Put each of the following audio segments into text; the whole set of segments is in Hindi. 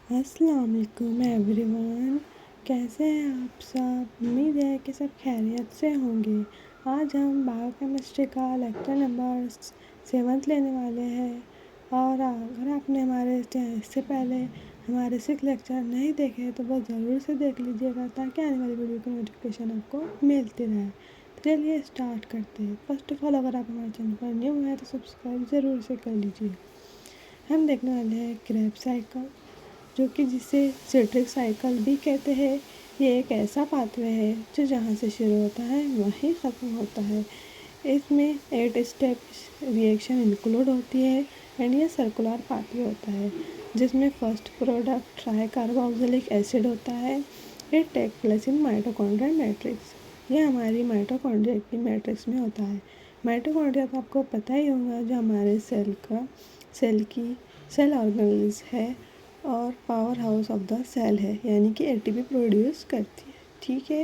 अस्सलाम वालेकुम एवरीवन। कैसे हैं आप सब? उम्मीद है कि सब खैरियत से होंगे। आज हम बायोकेमिस्ट्री का लेक्चर नंबर 7 लेने वाले हैं। और अगर आपने इससे पहले हमारे 6 लेक्चर नहीं देखे तो वो ज़रूर से देख लीजिएगा, ताकि आने वाली वीडियो की नोटिफिकेशन आपको मिलती रहे। तो चलिए स्टार्ट करते हैं। फर्स्ट ऑफ ऑल, अगर आप हमारे चैनल पर न्यू हैं तो सब्सक्राइब ज़रूर से कर लीजिए। हम देखने वाले हैं क्रेब्स साइकिल, जो कि जिसे सिट्रिक साइकिल भी कहते हैं। ये एक ऐसा पाथवे है जो जहाँ से शुरू होता है वहीं ख़त्म होता है। इसमें 8 स्टेप रिएक्शन इंक्लूड होती है एंड ये सर्कुलर पाथवे होता है, जिसमें first product tricarboxylic acid होता है। It take place in mitochondrial matrix. ये हमारी माइटोकॉन्ड्रिया की मैट्रिक्स में होता है। माइटोकॉन्ड्रिया तो आपको पता ही होगा, जो हमारे सेल ऑर्गेनेल्स है और power house of the cell है, यानी कि एटीपी प्रोड्यूस करती है। ठीक है,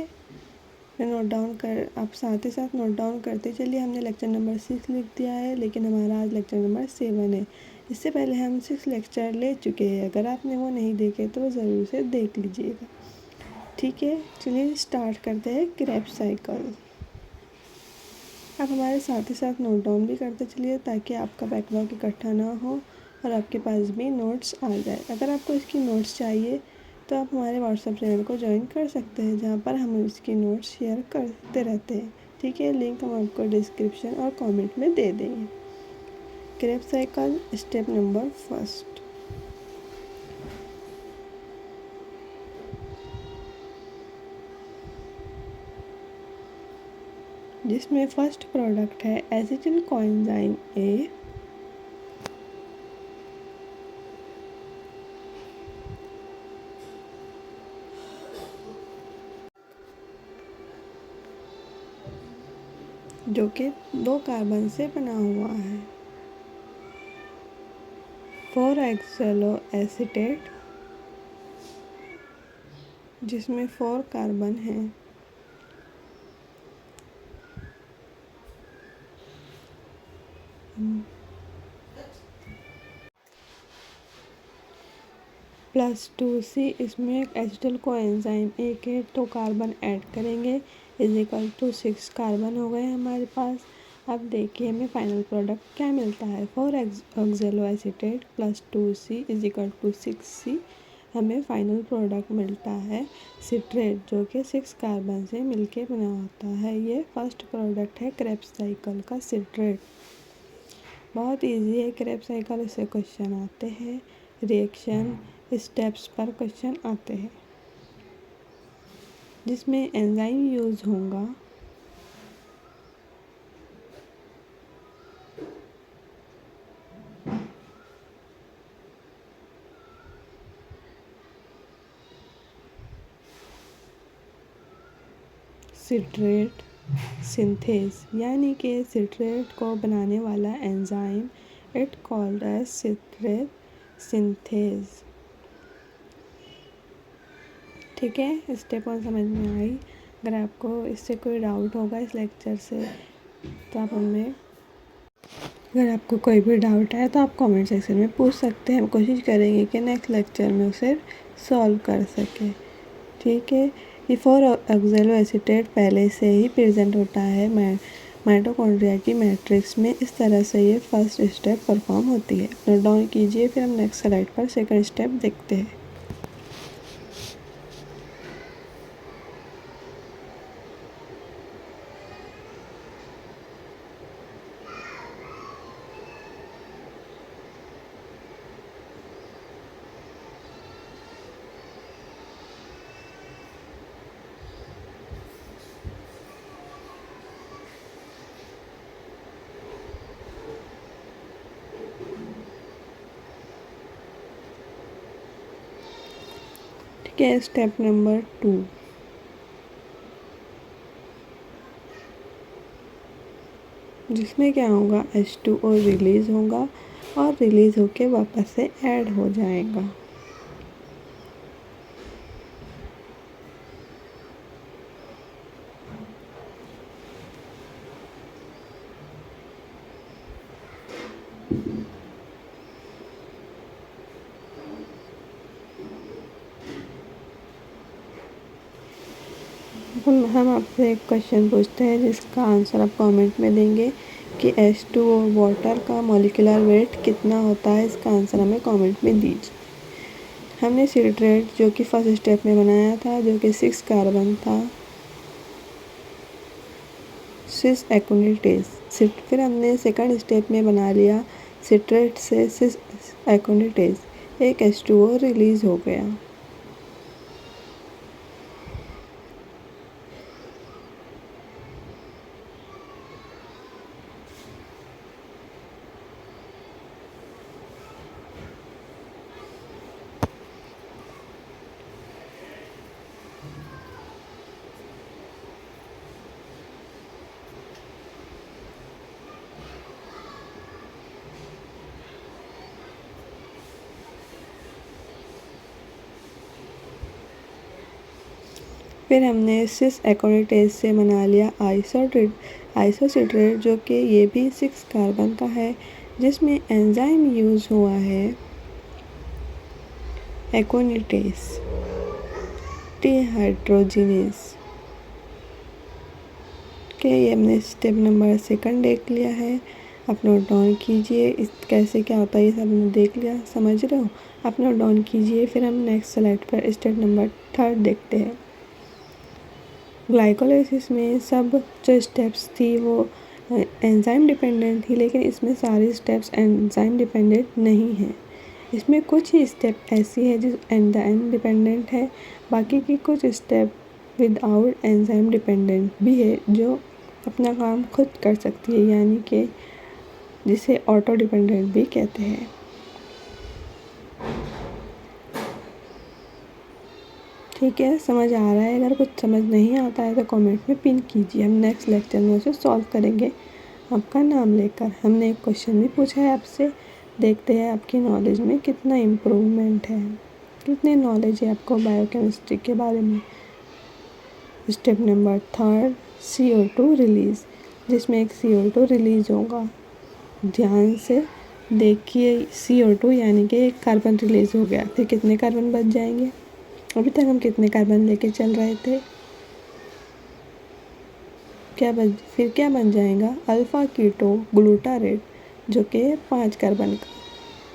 आप साथ ही साथ नोट डाउन करते चलिए। हमने लेक्चर नंबर 6 लिख दिया है, लेकिन हमारा आज लेक्चर नंबर 7 है। इससे पहले हम 6 लेक्चर ले चुके हैं। अगर आपने वो नहीं देखे तो वो ज़रूर से देख लीजिएगा। ठीक है, चलिए स्टार्ट करते हैं क्रेब्स साइकिल। आप हमारे साथ ही साथ नोट डाउन भी करते चलिए, ताकि आपका बैकलॉग इकट्ठा ना हो और आपके पास भी नोट्स आ जाए। अगर आपको इसकी नोट्स चाहिए तो आप हमारे व्हाट्सएप चैनल को ज्वाइन कर सकते हैं, जहाँ पर हम इसकी नोट्स शेयर करते रहते हैं। ठीक है, लिंक हम आपको डिस्क्रिप्शन और कमेंट में दे देंगे। Krebs cycle step number first. जिसमें फर्स्ट प्रोडक्ट है एसिटिल कोएंजाइम ए, जो कि 2 कार्बन से बना हुआ है। 4-एक्सेलो एसीटेट, जिसमें 4 कार्बन हैं। +2C, इसमें एक एसिटिल कोएंजाइम ए के 2 कार्बन ऐड करेंगे, = 6 कार्बन हो गए हमारे पास। अब देखिए हमें फाइनल प्रोडक्ट क्या मिलता है। 4-ऑक्सैलो एसीटेट +2C = 6C। हमें फाइनल प्रोडक्ट मिलता है सिट्रेट, जो कि 6 कार्बन से मिलके बना होता है। ये फर्स्ट प्रोडक्ट है क्रेब्स साइकिल का, सिट्रेट। बहुत इजी है क्रेब्स साइकिल, इससे क्वेश्चन आते हैं। रिएक्शन स्टेप्स पर क्वेश्चन आते हैं, जिसमें एंजाइम यूज़ होगा सिट्रेट सिंथेज, यानी कि सिट्रेट को बनाने वाला enzyme it called as citrate synthase. ठीक है, स्टेप 1 समझ में आई। अगर आपको इससे कोई डाउट होगा इस लेक्चर से तो आप हमें अगर आपको कोई भी डाउट है तो आप कमेंट सेक्शन में पूछ सकते हैं। हम कोशिश करेंगे कि नेक्स्ट लेक्चर में उसे सॉल्व कर सकें। ठीक है, ये 4-ऑक्सैलो एसीटेट पहले से ही प्रेजेंट होता है माइटोकॉन्ड्रिया की मैट्रिक्स में। इस तरह से ये फर्स्ट स्टेप परफॉर्म होती है। नोट डाउन कीजिए, फिर हम नेक्स्ट स्लाइड पर सेकंड स्टेप देखते हैं। ठीक है, स्टेप नंबर 2। जिसमें क्या होगा, H2O रिलीज़ होगा और रिलीज़ होके वापस से ऐड हो जाएगा। हम आपसे एक क्वेश्चन पूछते हैं जिसका आंसर आप कमेंट में देंगे कि H2O वाटर का मॉलिक्यूलर वेट कितना होता है। इसका आंसर हमें कमेंट में दीजिए। हमने सिट्रेट जो कि फर्स्ट स्टेप में बनाया था, जो कि 6 कार्बन था, सिस एकोनिटेज। फिर हमने सेकंड स्टेप में बना लिया सिट्रेट से सिस एकोनिटेज, एक H2O रिलीज हो गया। फिर हमने सिस एकोनिटेज से बना लिया आइसोसिट्रेट, जो कि ये भी 6 कार्बन का है, जिसमें एंजाइम यूज़ हुआ है एकोनिटेज डिहाइड्रोजिनेज के। ये हमने स्टेप नंबर सेकंड देख लिया है। आप नोट डाउन कीजिए इस कैसे क्या होता है, ये सब हमने देख लिया, समझ रहे हो। आप नोट डाउन कीजिए। फिर हम नेक्स्ट स्लाइड पर स्टेप नंबर थर्ड देखते हैं। ग्लाइकोलाइसिस में सब जो स्टेप्स थी वो एंजाइम डिपेंडेंट थी, लेकिन इसमें सारी स्टेप्स एंजाइम डिपेंडेंट नहीं है। इसमें कुछ ही स्टेप ऐसी है जो एंजाइम डिपेंडेंट है, बाकी की कुछ स्टेप विदाउट एंजाइम डिपेंडेंट भी है जो अपना काम खुद कर सकती है, यानी कि जिसे ऑटो डिपेंडेंट भी कहते हैं। ठीक है, समझ आ रहा है। अगर कुछ समझ नहीं आता है तो कमेंट में पिन कीजिए। हम नेक्स्ट लेक्चर में उसे सॉल्व करेंगे आपका नाम लेकर। हमने एक क्वेश्चन भी पूछा है आपसे, देखते हैं आपकी नॉलेज में कितना इम्प्रूवमेंट है, कितनी नॉलेज है आपको बायोकेमिस्ट्री के बारे में। Step number third, CO2 release, जिसमें एक CO2 रिलीज़ होगा। ध्यान से देखिए, CO2 यानी कि एक कार्बन रिलीज़ हो गया। फिर कितने कार्बन बच जाएंगे? अभी तक हम कितने कार्बन लेके चल रहे थे? फिर क्या बन जाएगा? अल्फ़ा कीटो ग्लूटारेट, जो कि 5 कार्बन का।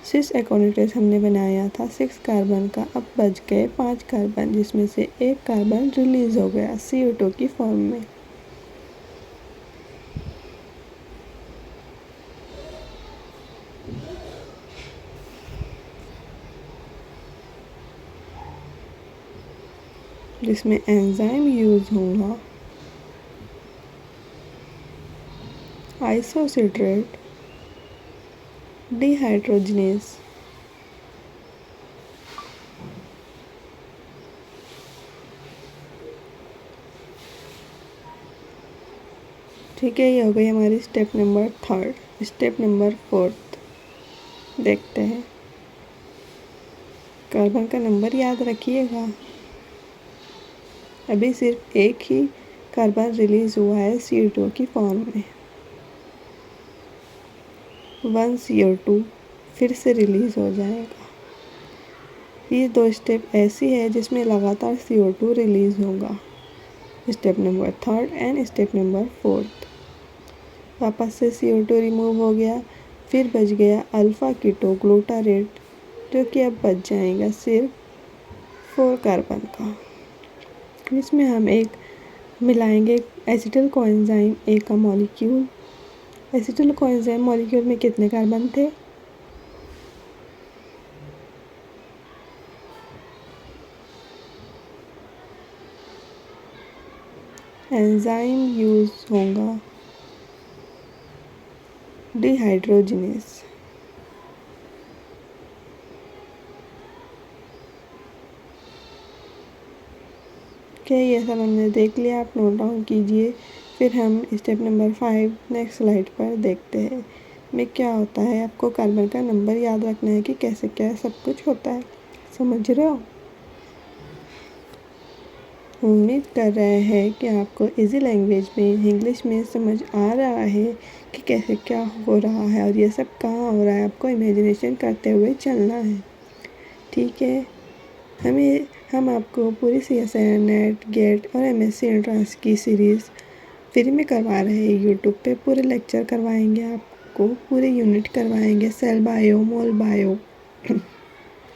सिस एकोनिटेज हमने बनाया था 6 कार्बन का, अब बच गए 5 कार्बन, जिसमें से एक कार्बन रिलीज़ हो गया CO2 की फॉर्म में। जिसमें एंजाइम यूज़ होगा आइसोसिट्रेट डिहाइड्रोजिनेज। ठीक है, ये हो गई हमारी step number third. Step number fourth देखते हैं। कार्बन का नंबर याद रखिएगा। अभी सिर्फ एक ही कार्बन रिलीज़ हुआ है CO2 की फॉर्म में। 1 CO2 फिर से रिलीज़ हो जाएगा। ये 2 स्टेप ऐसी है जिसमें लगातार CO2 रिलीज़ होगा। Step number third and step number fourth. वापस से CO2 रिमूव हो गया, फिर बच गया अल्फ़ा कीटो ग्लूटारेट, जो कि अब बच जाएगा सिर्फ 4 कार्बन का। इसमें हम एक मिलाएंगे एसिटिल कोएंजाइम ए का मॉलिक्यूल। एसिटिल कोएंजाइम मॉलिक्यूल में कितने कार्बन थे? एंजाइम यूज़ होगा डिहाइड्रोजिनेज। क्या ये सब हमने देख लिया, आप नोट डाउन कीजिए। फिर हम स्टेप नंबर 5 नेक्स्ट स्लाइड पर देखते हैं। में क्या होता है, आपको कार्बन का नंबर याद रखना है कि कैसे क्या सब कुछ होता है, समझ रहे हो। उम्मीद कर रहे हैं कि आपको इजी लैंग्वेज में इंग्लिश में समझ आ रहा है कि कैसे क्या हो रहा है और ये सब कहाँ हो रहा है। आपको इमेजिनेशन करते हुए चलना है, ठीक है। हम आपको पूरी CSIR नेट, गेट और MSc एंट्रेंस की सीरीज़ फ्री में करवा रहे हैं। यूट्यूब पे पूरे लेक्चर करवाएंगे आपको, पूरे यूनिट करवाएंगे, सेल बायो, मोल बायो।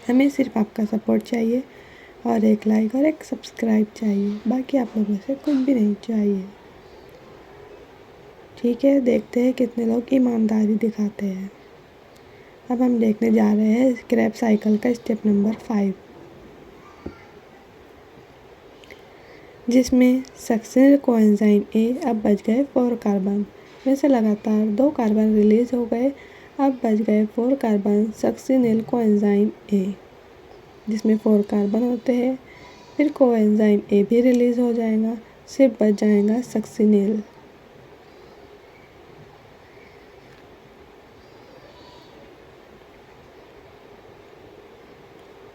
हमें सिर्फ आपका सपोर्ट चाहिए और एक लाइक और एक सब्सक्राइब चाहिए, बाकी आप लोगों से कुछ भी नहीं चाहिए। ठीक है, देखते हैं कितने लोग ईमानदारी दिखाते हैं। अब हम देखने जा रहे हैं क्रैब साइकिल का स्टेप नंबर 5, जिसमें सक्सिनिल कोएंजाइम ए अब बच गए 4 कार्बन में से लगातार 2 कार्बन रिलीज हो गए। अब बच गए 4 कार्बन सक्सिनिल कोएंजाइम ए, जिसमें 4 कार्बन होते हैं। फिर कोएंजाइम ए भी रिलीज हो जाएगा, सिर्फ बच जाएगा सक्सिनिल।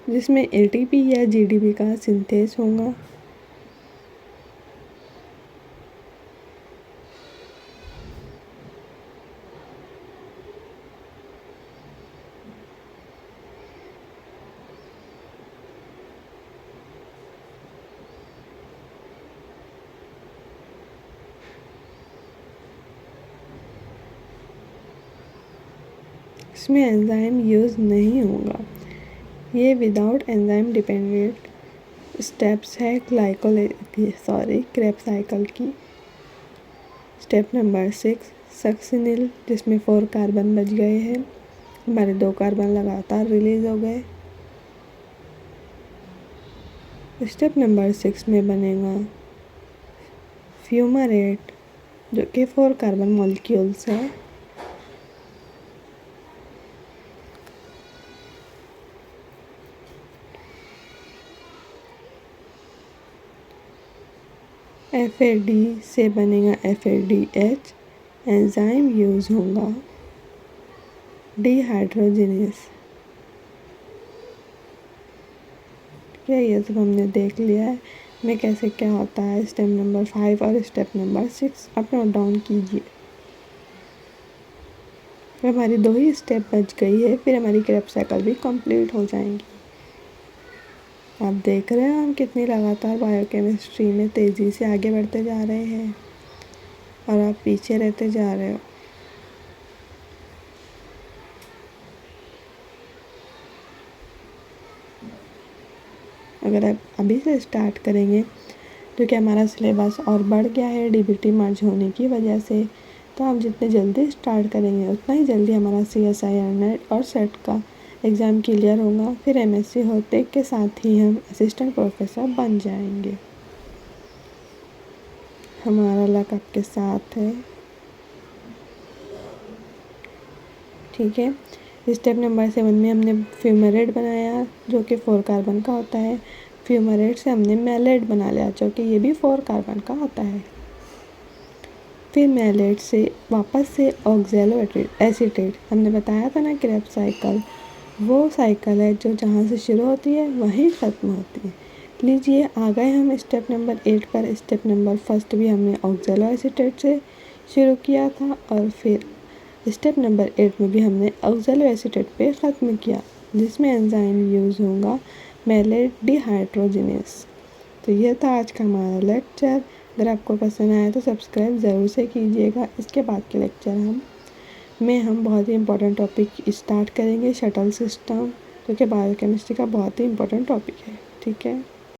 जिसमें ATP या GDP का सिंथेस होगा। इसमें एंजाइम यूज़ नहीं होगा। ये विदाउट एंजाइम डिपेंडेंट स्टेप्स है क्रैब साइकिल की। स्टेप नंबर 6 सक्सिनिल, जिसमें 4 कार्बन बच गए हैं। हमारे 2 कार्बन लगातार रिलीज हो गए। स्टेप नंबर 6 में बनेगा फ्यूमारेट, जो कि 4 कार्बन मॉलिक्यूल्स है। FAD से बनेगा FADH, एंजाइम यूज़ होगा डिहाइड्रोजिनेस। क्या ये सब हमने देख लिया है में कैसे क्या होता है। स्टेप नंबर 5 और स्टेप नंबर 6 आप नोट डाउन कीजिए। फिर हमारी 2 ही स्टेप बच गई है, फिर हमारी क्रैब साइकिल भी कंप्लीट हो जाएंगी। आप देख रहे हैं हम कितनी लगातार बायोकेमिस्ट्री में तेज़ी से आगे बढ़ते जा रहे हैं और आप पीछे रहते जा रहे हो। अगर आप अभी से स्टार्ट करेंगे तो क्या हमारा सिलेबस और बढ़ गया है DBT मर्ज होने की वजह से, तो आप जितने जल्दी स्टार्ट करेंगे उतना ही जल्दी हमारा CSIR नेट और सेट का एग्ज़ाम क्लियर होगा। फिर MSc होते के साथ ही हम असिस्टेंट प्रोफेसर बन जाएंगे। हमारा लक आपके साथ है। ठीक है, स्टेप नंबर 7 में हमने फ्यूमेरेट बनाया, जो कि 4 कार्बन का होता है। फ्यूमेरेट से हमने मैलेट बना लिया, जो कि ये भी 4 कार्बन का होता है। फिर मैलेट से वापस से ऑक्सैलो एसीटेट, हमने बताया था ना क्रैब साइकिल वो साइकिल है जो जहाँ से शुरू होती है वहीं ख़त्म होती है। लीजिए आ गए हम स्टेप नंबर 8 पर। स्टेप नंबर 1 भी हमने ऑक्सैलो एसीटेट से शुरू किया था और फिर स्टेप नंबर 8 में भी हमने ऑक्सैलो एसीटेट पे ख़त्म किया, जिसमें एंजाइम यूज़ होगा मैलेट डिहाइड्रोजिनेस। तो यह था आज का हमारा लेक्चर। अगर आपको पसंद आया तो सब्सक्राइब ज़रूर से कीजिएगा। इसके बाद के लेक्चर हम बहुत ही इंपॉर्टेंट टॉपिक स्टार्ट करेंगे, शटल सिस्टम, जो कि बायोकेमिस्ट्री का बहुत ही इंपॉर्टेंट टॉपिक है। ठीक है।